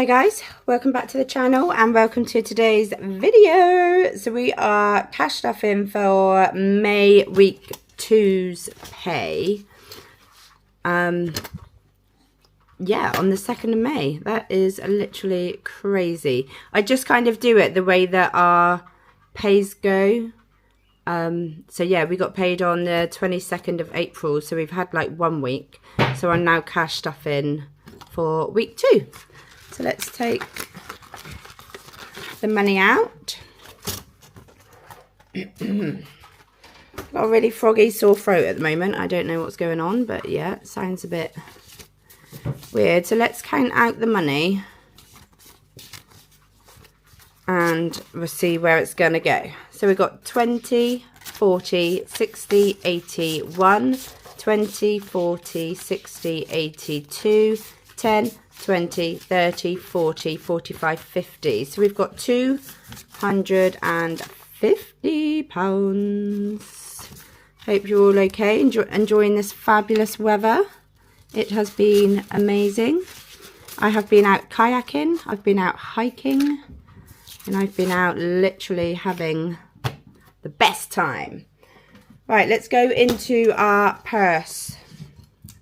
Hi guys, welcome back to the channel and welcome to today's video. So we are cash stuffing for May week 2's pay. Yeah, on the 2nd of May. That is literally crazy. I just kind of do it the way that our pays go. So yeah, we got paid on the 22nd of April, so we've had like 1 week. So I'm now cash stuffing for week 2. So let's take the money out. Got a really froggy sore throat at the moment. I don't know what's going on, but yeah, it sounds a bit weird. So let's count out the money and we'll see where it's going to go. So we've got 20, 40, 60, 80, 1, 20, 40, 60, 82, 10, 20, 30, 40, 45, 50. So we've got £250. Hope you're all okay, enjoying this fabulous weather. It has been amazing. I have been out kayaking, I've been out hiking, and I've been out literally having the best time. Right, let's go into our purse.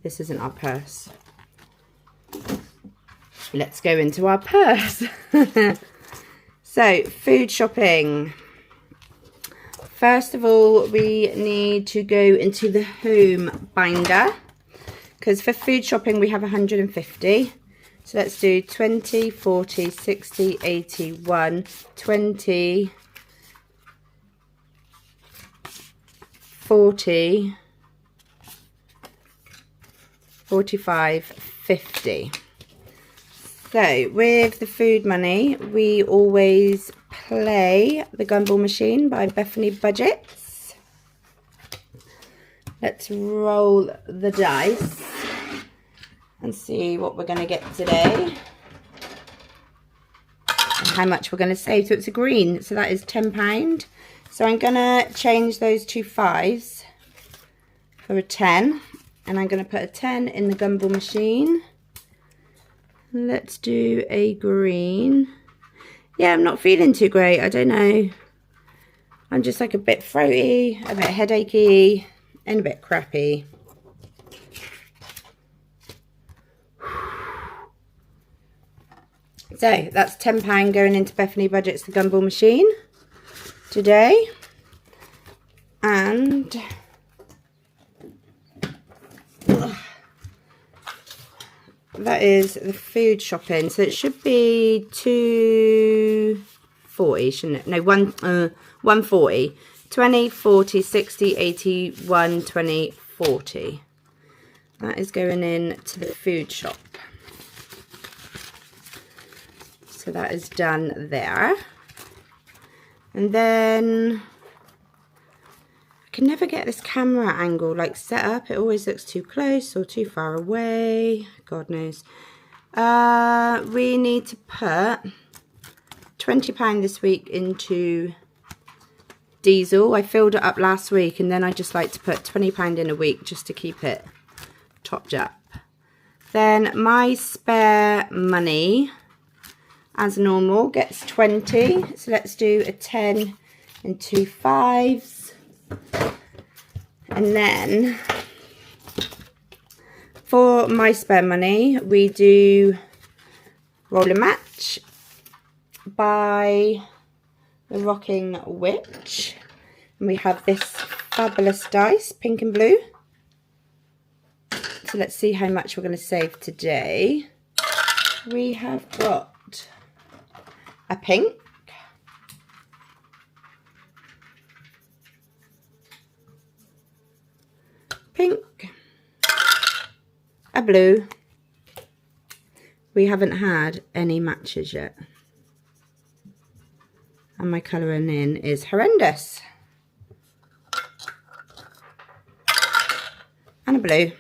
This isn't our purse. Let's go into our purse. So, food shopping. First of all, we need to go into the home binder, because for food shopping we have 150. So let's do 20, 40, 60, 80, 1, 20, 40, 45, 50. So with the food money, we always play the Gumball Machine by Bethany Budgets. Let's roll the dice and see what we're going to get today and how much we're going to save. So it's a green, so that is £10. So I'm going to change those two 5s for a 10, and I'm going to put a 10 in the Gumball Machine. Let's do a green. Yeah, I'm not feeling too great. I don't know. I'm just like a bit throaty, a bit headachy, and a bit crappy. So that's £10 going into Bethany Budgets, the Gumball Machine today. And that is the food shopping. So it should be 240, shouldn't it? No, 140. 20, 40, 60, 80, 1, 20, 40. That is going in to the food shop. So that is done there. And then I can never get this camera angle like set up. It always looks too close or too far away. God knows. We need to put £20 this week into diesel. I filled it up last week, and then I just like to put £20 in a week just to keep it topped up. Then my spare money, as normal, gets 20. So let's do a 10 and 2 5s. And then for my spare money, we do Roll a Match by the Rocking Witch. And we have this fabulous dice, pink and blue. So let's see how much we're going to save today. We have got a pink, a blue. We haven't had any matches yet, and my colouring in is horrendous, and a blue.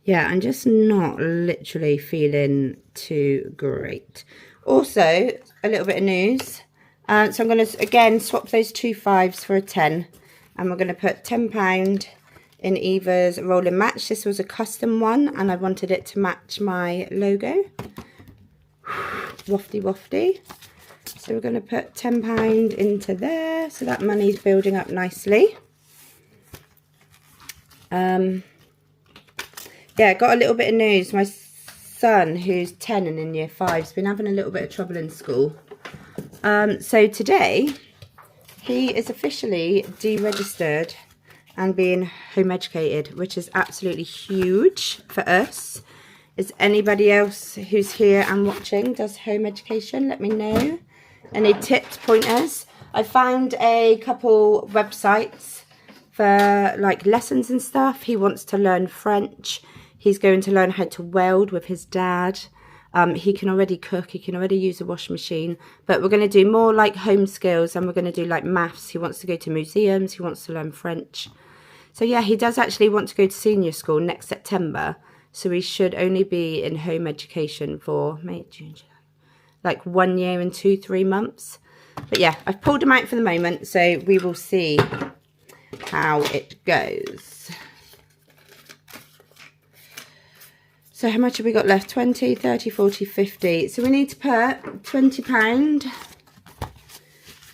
Yeah, I'm just not literally feeling too great. Also, a little bit of news. So I'm going to, again, swap those two 5s for a 10. And we're going to put £10 in Eva's rolling match. This was a custom one and I wanted it to match my logo. Wafty wafty. So we're going to put £10 into there, so that money's building up nicely. Yeah, got a little bit of news. My son, who's 10 and in year 5, has been having a little bit of trouble in school. So today, he is officially deregistered and being home educated, which is absolutely huge for us. Is anybody else who's here and watching does home education? Let me know. Any tips, pointers? I found a couple websites for like lessons and stuff. He wants to learn French. He's going to learn how to weld with his dad. He can already cook. He can already use a washing machine. But we're going to do more like home skills, and we're going to do like maths. He wants to go to museums. He wants to learn French. So yeah, he does actually want to go to senior school next September. So he should only be in home education for May, June, July, like 1 year and 2-3 months. But yeah, I've pulled him out for the moment, so we will see how it goes. So how much have we got left? 20, 30, 40, 50. So we need to put £20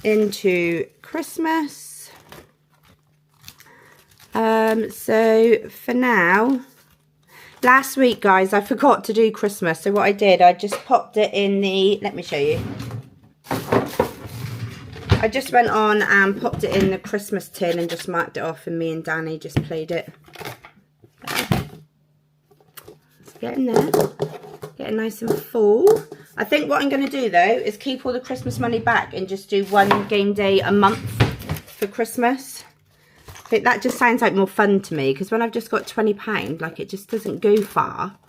into Christmas. So for now, last week, guys, I forgot to do Christmas. So what I did, I just popped it in the, let me show you. I just went on and popped it in the Christmas tin and just marked it off, and me and Danny just played it. It's getting there. Getting nice and full. I think what I'm going to do, though, is keep all the Christmas money back and just do one game day a month for Christmas. I think that just sounds like more fun to me, because when I've just got £20, like, it just doesn't go far.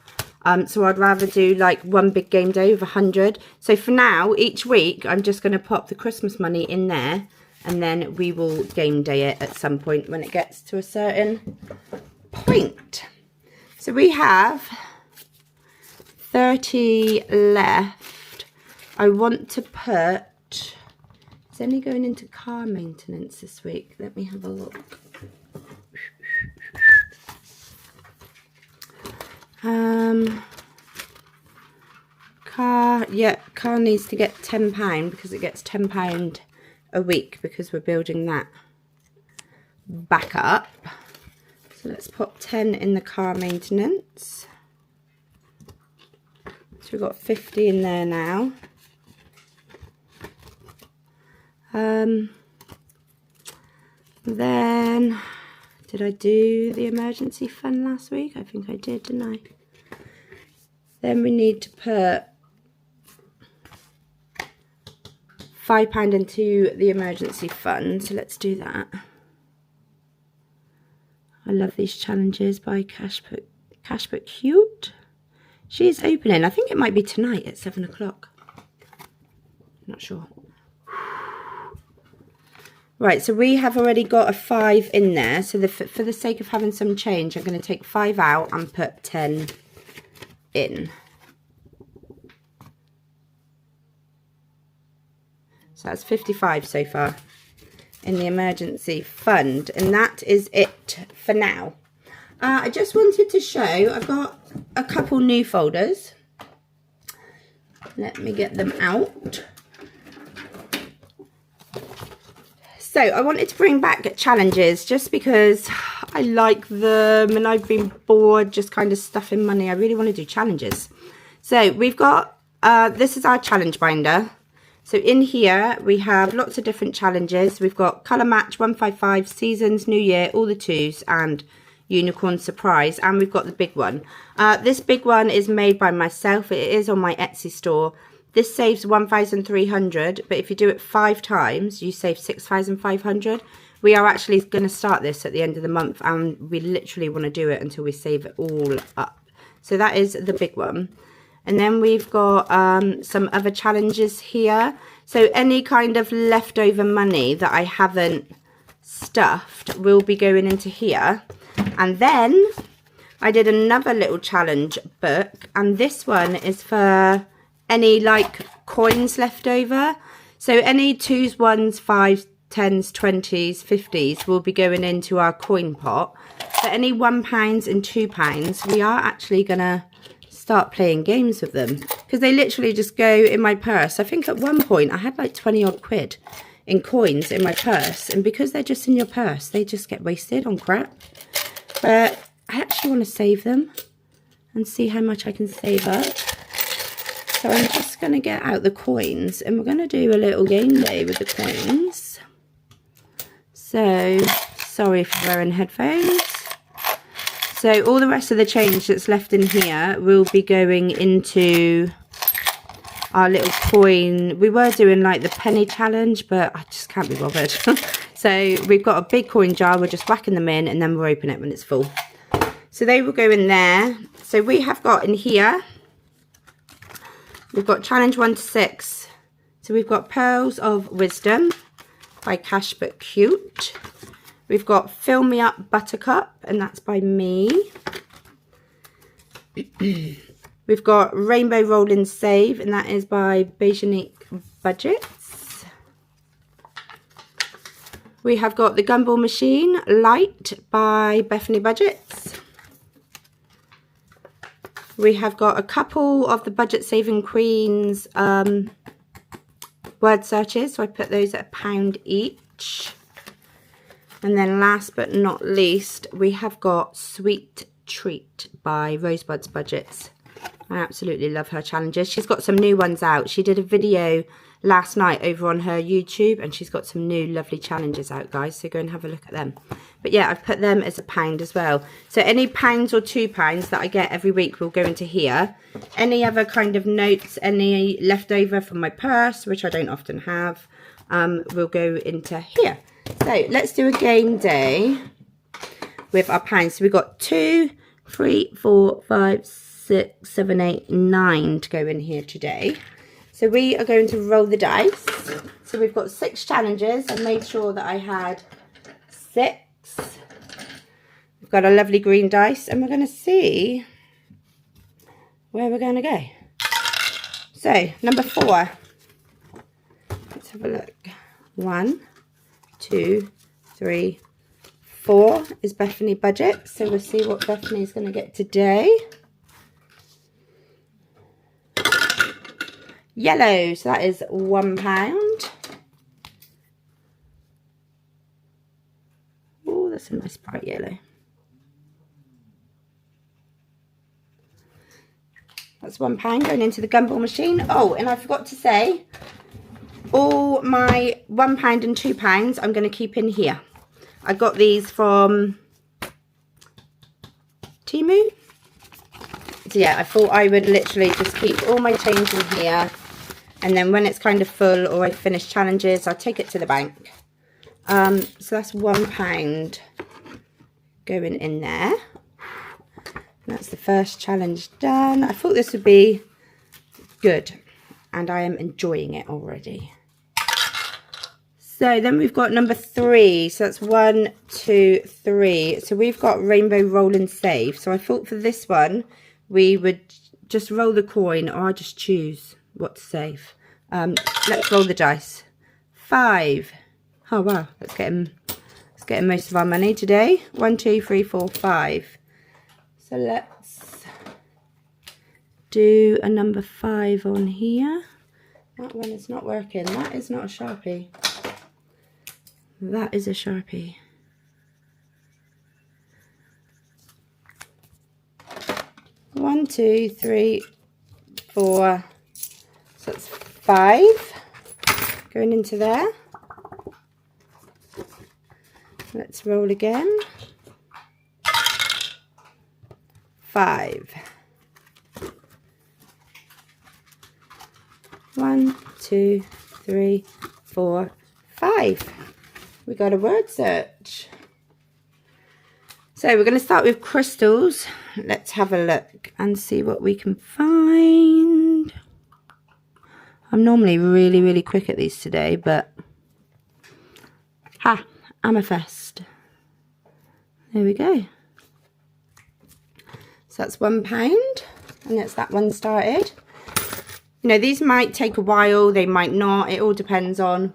So I'd rather do like one big game day of 100. So for now, each week, I'm just going to pop the Christmas money in there, and then we will game day it at some point when it gets to a certain point. So we have 30 left. I want to put, is any going into car maintenance this week? Let me have a look. Car needs to get £10 because it gets £10 a week because we're building that back up. So let's pop 10 in the car maintenance. So we've got 50 in there now. Then, did I do the emergency fund last week? I think I did, didn't I? Then we need to put £5 into the emergency fund. So let's do that. I love these challenges by Cashbook Cute. She's opening. I think it might be tonight at 7 o'clock. Not sure. Right, so we have already got a 5 in there. So for the sake of having some change, I'm going to take 5 out and put 10 in. So that's 55 so far in the emergency fund. And that is it for now. I just wanted to show, I've got a couple new folders. Let me get them out. So I wanted to bring back challenges just because I like them and I've been bored just kind of stuffing money. I really want to do challenges. So we've got, this is our challenge binder. So in here we have lots of different challenges. We've got colour match, 155, seasons, new year, all the twos, and unicorn surprise. And we've got the big one. This big one is made by myself. It is on my Etsy store. This saves 1,300, but if you do it 5 times, you save 6,500. We are actually going to start this at the end of the month, and we literally want to do it until we save it all up. So that is the big one. And then we've got some other challenges here. So any kind of leftover money that I haven't stuffed will be going into here. And then I did another little challenge book, and this one is for any like coins left over. So any 2s, 1s, 5s, 10s, 20s, 50s will be going into our coin pot. For any £1 and £2, we are actually going to start playing games with them, because they literally just go in my purse. I think at one point I had like 20 odd quid in coins in my purse, and because they're just in your purse, they just get wasted on crap. But I actually want to save them and see how much I can save up. So I'm just going to get out the coins, and we're going to do a little game day with the coins. So, sorry for wearing headphones. So all the rest of the change that's left in here will be going into our little coin. We were doing like the penny challenge, but I just can't be bothered. So we've got a big coin jar. We're just whacking them in, and then we'll open it when it's full. So they will go in there. So we have got in here, we've got challenge 1 to 6. So we've got Pearls of Wisdom by Cash But Cute. We've got Fill Me Up Buttercup, and that's by me. We've got Rainbow Rolling Save, and that is by Beijonique Budgets. We have got the Gumball Machine Light by Bethany Budgets. We have got a couple of the Budget Saving Queens word searches, so I put those at £1 each. And then last but not least, we have got Sweet Treat by Rosebud's Budgets. I absolutely love her challenges. She's got some new ones out. She did a video last night over on her YouTube, and she's got some new lovely challenges out, guys. So go and have a look at them. But yeah, I've put them as £1 as well. So any £1 or £2 that I get every week will go into here. Any other kind of notes, any leftover from my purse, which I don't often have, will go into here. So let's do a game day with our pounds. So we've got 2, 3, 4, 5, 6, 7, 8, 9 to go in here today. So we are going to roll the dice. So we've got 6 challenges. I made sure that I had 6. We've got a lovely green dice, and we're going to see where we're going to go. So number 4. Let's have a look. 1, 2, 3, 4 is Bethany Budget. So we'll see what Bethany's going to get today. Yellow, so that is £1. Oh, that's a nice bright yellow. That's £1 going into the Gumball Machine. Oh, and I forgot to say, all my £1 and £2 I'm going to keep in here. I got these from Temu. So yeah, I thought I would literally just keep all my change in here, and then when it's kind of full or I finish challenges, I'll take it to the bank. So that's £1 going in there. That's the first challenge done. I thought this would be good, and I am enjoying it already. So then we've got number 3. So that's 1, 2, 3. So we've got Rainbow Roll and Save. So I thought for this one, we would just roll the coin, or I'll just choose what to save. Let's roll the dice. 5. Oh, wow. Let's get most of our money today. 1, 2, 3, 4, 5. So let's do a number 5 on here. That one is not working. That is not a Sharpie. That is a Sharpie. One, 2, 3, 4. So that's 5 going into there. Let's roll again. 5. 1, 2, 3, 4, 5. We got a word search. So we're going to start with crystals. Let's have a look and see what we can find. I'm normally really, really quick at these today, but amethyst. There we go. So that's £1, and that's that one started. You know, these might take a while, they might not. It all depends on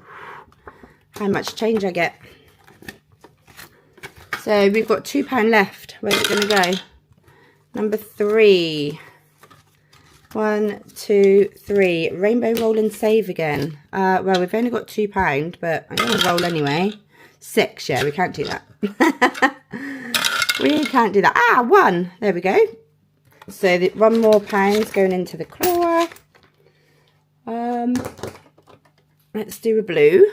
how much change I get. So we've got £2 left. Where's it going to go? Number 3. 1, 2, 3. Rainbow roll and save again. Well, we've only got £2, but I'm going to roll anyway. 6, yeah, we can't do that. We can't do that. Ah, 1. There we go. So the £1 more going into the claw. Let's do a blue.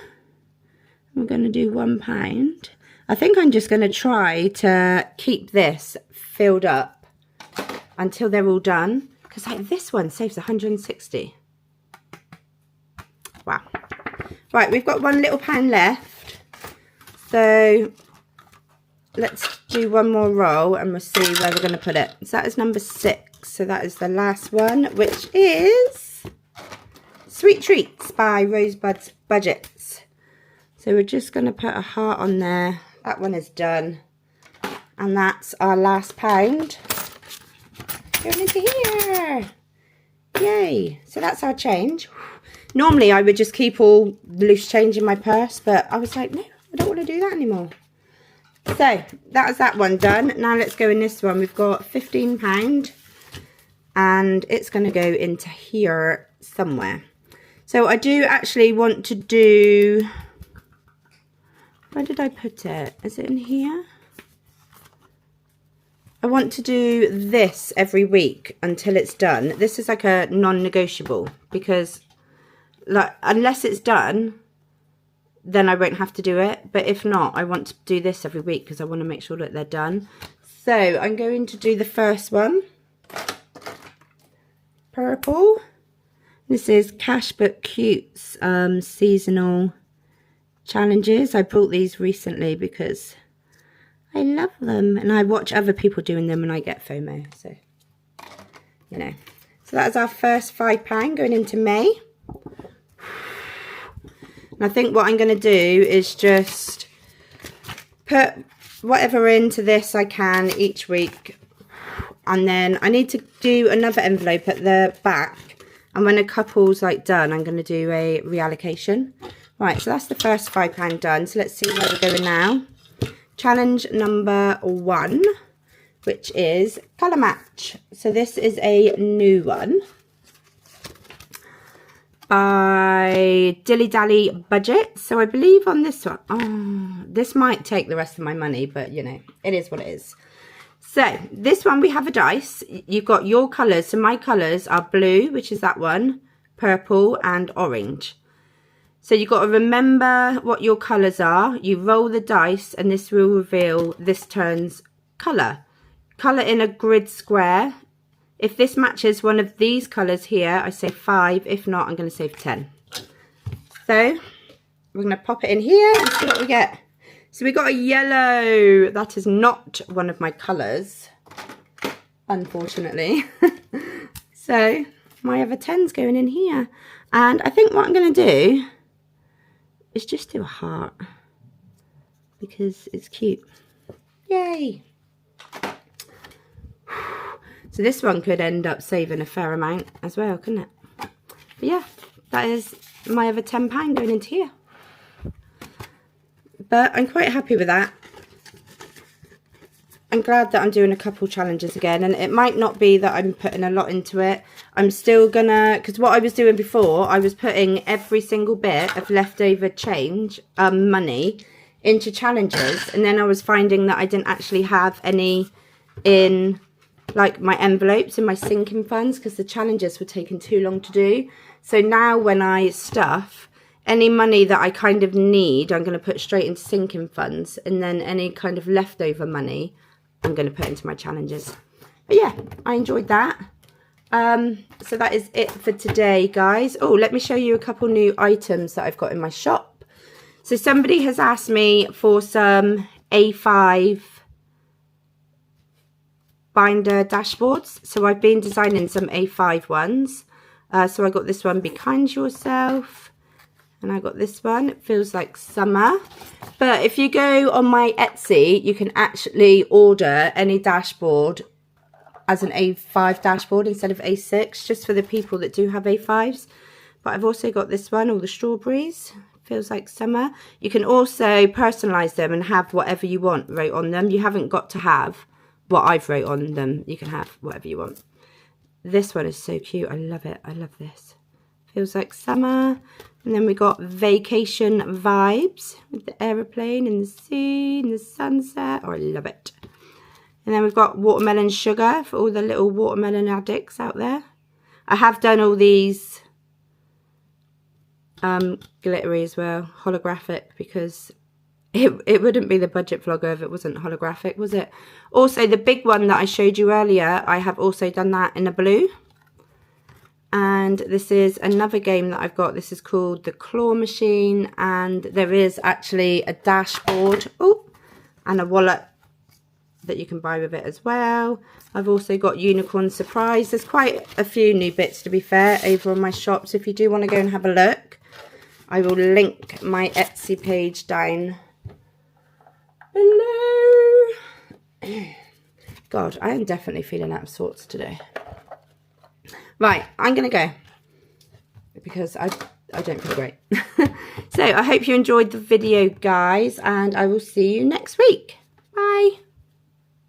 I'm going to do £1. I think I'm just going to try to keep this filled up until they're all done. Because like this one saves 160. Wow. Right, we've got £1 little left. So let's do one more roll and we'll see where we're going to put it. So that is number 6. So that is the last one, which is Sweet Treats by Rosebud's Budgets. So we're just going to put a heart on there. That one is done. And that's our last £1. Going into here. Yay. So that's our change. Normally I would just keep all the loose change in my purse, but I was like, no, I don't want to do that anymore. So that is that one done. Now let's go in this one. We've got £15 and it's going to go into here somewhere. So I do actually want to do, where did I put it? Is it in here? I want to do this every week until it's done. This is like a non-negotiable because like unless it's done, then I won't have to do it. But if not, I want to do this every week because I want to make sure that they're done. So I'm going to do the first one. Purple. This is Cash But Cute's seasonal challenges. I bought these recently because I love them and I watch other people doing them and I get FOMO. So, you know. So that's our first £5 going into May. And I think what I'm going to do is just put whatever into this I can each week. And then I need to do another envelope at the back. And when a couple's like done, I'm going to do a reallocation. Right, so that's the first £5 done. So let's see where we're going now. Challenge number 1, which is colour match. So this is a new one by Dilly Dally Budget. So I believe on this one, oh, this might take the rest of my money, but you know, it is what it is. So this one we have a dice. You've got your colours. So my colours are blue, which is that one, purple and orange. So you've got to remember what your colours are. You roll the dice and this will reveal this turn's colour. Colour in a grid square. If this matches one of these colours here, I say 5. If not, I'm going to save 10. So we're going to pop it in here and see what we get. So we got a yellow. That is not one of my colours, unfortunately. So my other 10's going in here. And I think what I'm going to do is just do a heart because it's cute. Yay! So this one could end up saving a fair amount as well, couldn't it? But yeah, that is my other £10 going into here. But I'm quite happy with that. I'm glad that I'm doing a couple challenges again, and it might not be that I'm putting a lot into it. I'm still gonna, because what I was doing before, I was putting every single bit of leftover change, money, into challenges, and then I was finding that I didn't actually have any in like my envelopes and my sinking funds because the challenges were taking too long to do. So now when I stuff, any money that I kind of need, I'm going to put straight into sinking funds, and then any kind of leftover money I'm going to put into my challenges. But yeah, I enjoyed that. So that is it for today, guys. Oh, let me show you a couple new items that I've got in my shop. So somebody has asked me for some A5 binder dashboards. So I've been designing some A5 ones. So I got this one, Be Kind to Yourself. And I got this one, It Feels Like Summer. But if you go on my Etsy, you can actually order any dashboard as an A5 dashboard instead of A6, just for the people that do have A5s. But I've also got this one, All the Strawberries. Feels like summer. You can also personalise them and have whatever you want wrote on them. You haven't got to have what I've wrote on them. You can have whatever you want. This one is so cute. I love it. I love this. Feels like summer. And then we got vacation vibes with the aeroplane and the sea and the sunset. Oh, I love it. And then we've got watermelon sugar for all the little watermelon addicts out there. I have done all these glittery as well, holographic, because it wouldn't be the budget vlogger if it wasn't holographic, was it? Also, the big one that I showed you earlier, I have also done that in a blue. And this is another game that I've got. This is called the Claw Machine, and there is actually a dashboard, oh, and a wallet that you can buy with it as well. I've also got Unicorn Surprise. There's quite a few new bits, to be fair, over on my shop. So if you do want to go and have a look, I will link my Etsy page down below. God, I am definitely feeling out of sorts today. Right, I'm going to go because I don't feel great. So I hope you enjoyed the video, guys, and I will see you next week. Bye.